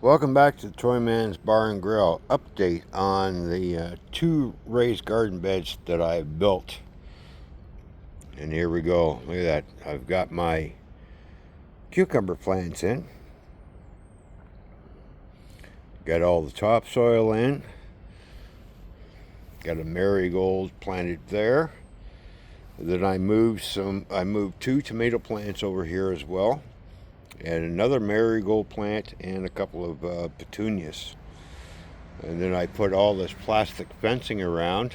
Welcome back to Toyman's Bar and Grill. Update on the two raised garden beds that I built. And here we go. Look at that. I've got my cucumber plants in. Got all the topsoil in. Got a marigold planted there. Then I moved two tomato plants over here as well. And another marigold plant and a couple of petunias. And then I put all this plastic fencing around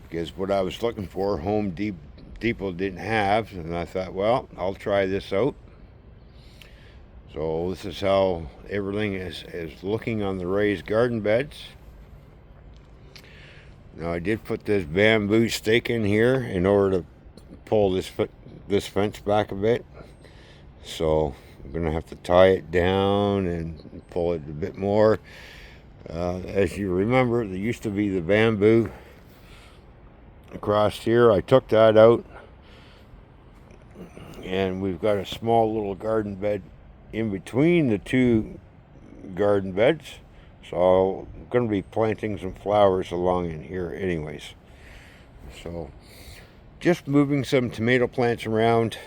because what I was looking for, Home Depot didn't have. And I thought, well, I'll try this out. So this is how everything is looking on the raised garden beds. Now I did put this bamboo stake in here in order to pull this fence back a bit. So I'm going to have to tie it down and pull it a bit more. As you remember, there used to be the bamboo across here. I took that out. And we've got a small little garden bed in between the two garden beds. So I'm going to be planting some flowers along in here anyways. So just moving some tomato plants around.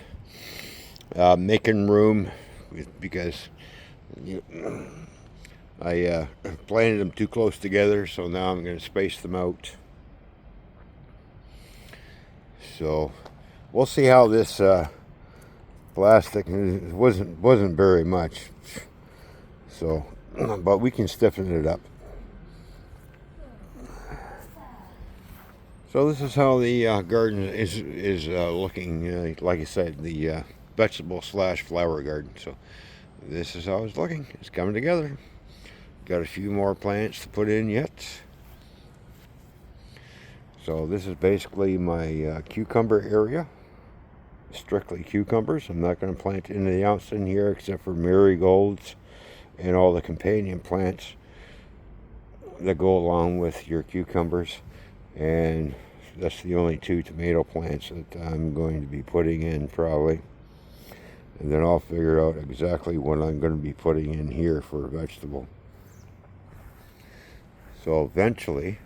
Making room because I planted them too close together, so now I'm going to space them out. So we'll see how this plastic wasn't very much. So, but we can stiffen it up. So this is how the garden is looking. Like I said, the vegetable / flower garden. So this is how it's looking. It's coming together. Got a few more plants to put in yet. So this is basically my cucumber area. Strictly cucumbers. I'm not going to plant anything else in here except for marigolds and all the companion plants that go along with your cucumbers. And that's the only two tomato plants that I'm going to be putting in probably. And then I'll figure out exactly what I'm going to be putting in here for a vegetable. So eventually,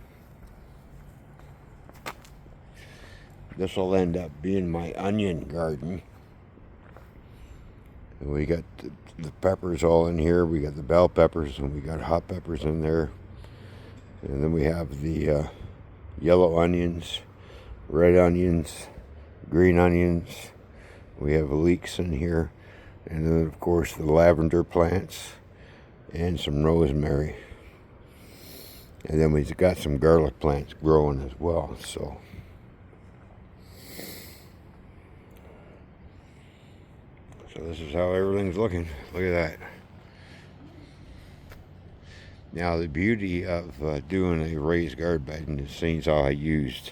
this will end up being my onion garden. And we got the peppers all in here. We got the bell peppers and we got hot peppers in there. And then we have the yellow onions, red onions, green onions. We have leeks in here, and then of course the lavender plants and some rosemary. And then we've got some garlic plants growing as well. So this is how everything's looking. Look at that. Now the beauty of doing a raised garden bed is seeing how I used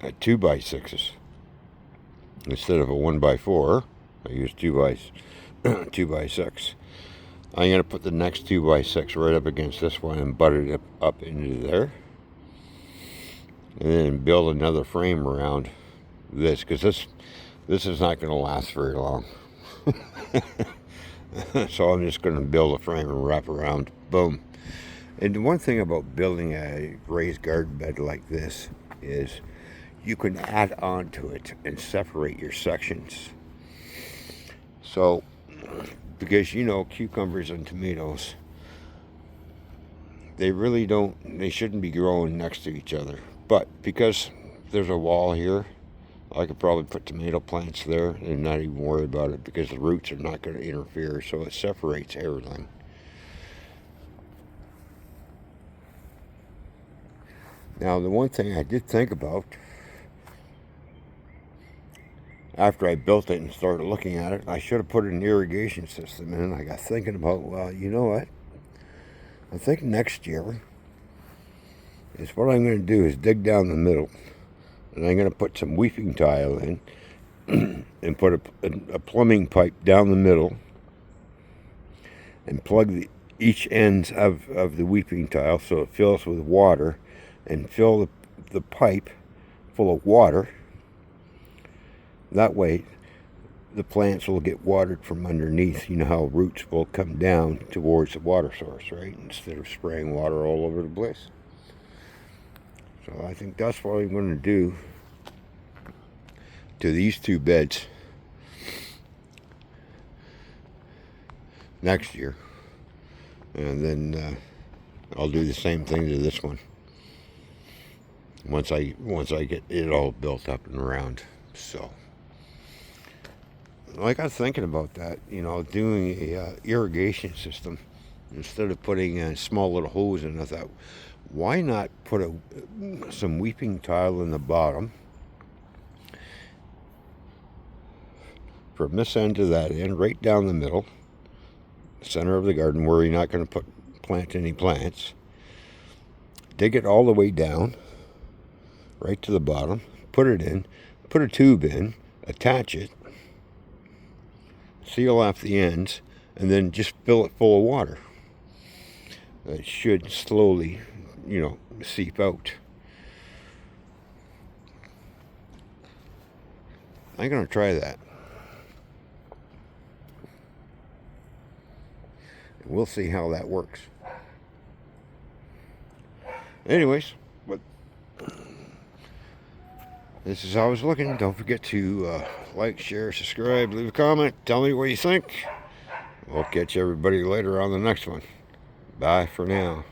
2x6s. Instead of a 1x4, I use 2x6. I'm going to put the next 2x6 right up against this one and butt it up into there. And then build another frame around this, because this is not going to last very long. So I'm just going to build a frame and wrap around. Boom. And one thing about building a raised garden bed like this is you can add on to it and separate your sections. So, because cucumbers and tomatoes, they shouldn't be growing next to each other. But because there's a wall here, I could probably put tomato plants there and not even worry about it because the roots are not going to interfere. So it separates everything. Now, the one thing I did think about after I built it and started looking at it, I should have put an irrigation system in. I got thinking about, well, you know what? I think next year is what I'm going to do is dig down the middle, and I'm going to put some weeping tile in and put a plumbing pipe down the middle and plug each ends of the weeping tile so it fills with water, and fill the pipe full of water. That way the plants will get watered from underneath. You know how roots will come down towards the water source, right? Instead of spraying water all over the place. So I think that's what I'm going to do to these two beds next year. And then I'll do the same thing to this one once I get it all built up and around. So I got thinking about that, doing a irrigation system instead of putting a small little hose in. I thought, why not put some weeping tile in the bottom from this end to that end, right down the middle, center of the garden, where you're not going to plant any plants. Dig it all the way down, right to the bottom, put it in, put a tube in, attach it, seal off the ends, and then just fill it full of water. It should slowly, seep out. I'm going to try that. And we'll see how that works. Anyways, this is how I was looking. Don't forget to like, share, subscribe, leave a comment. Tell me what you think. We'll catch everybody later on the next one. Bye for now.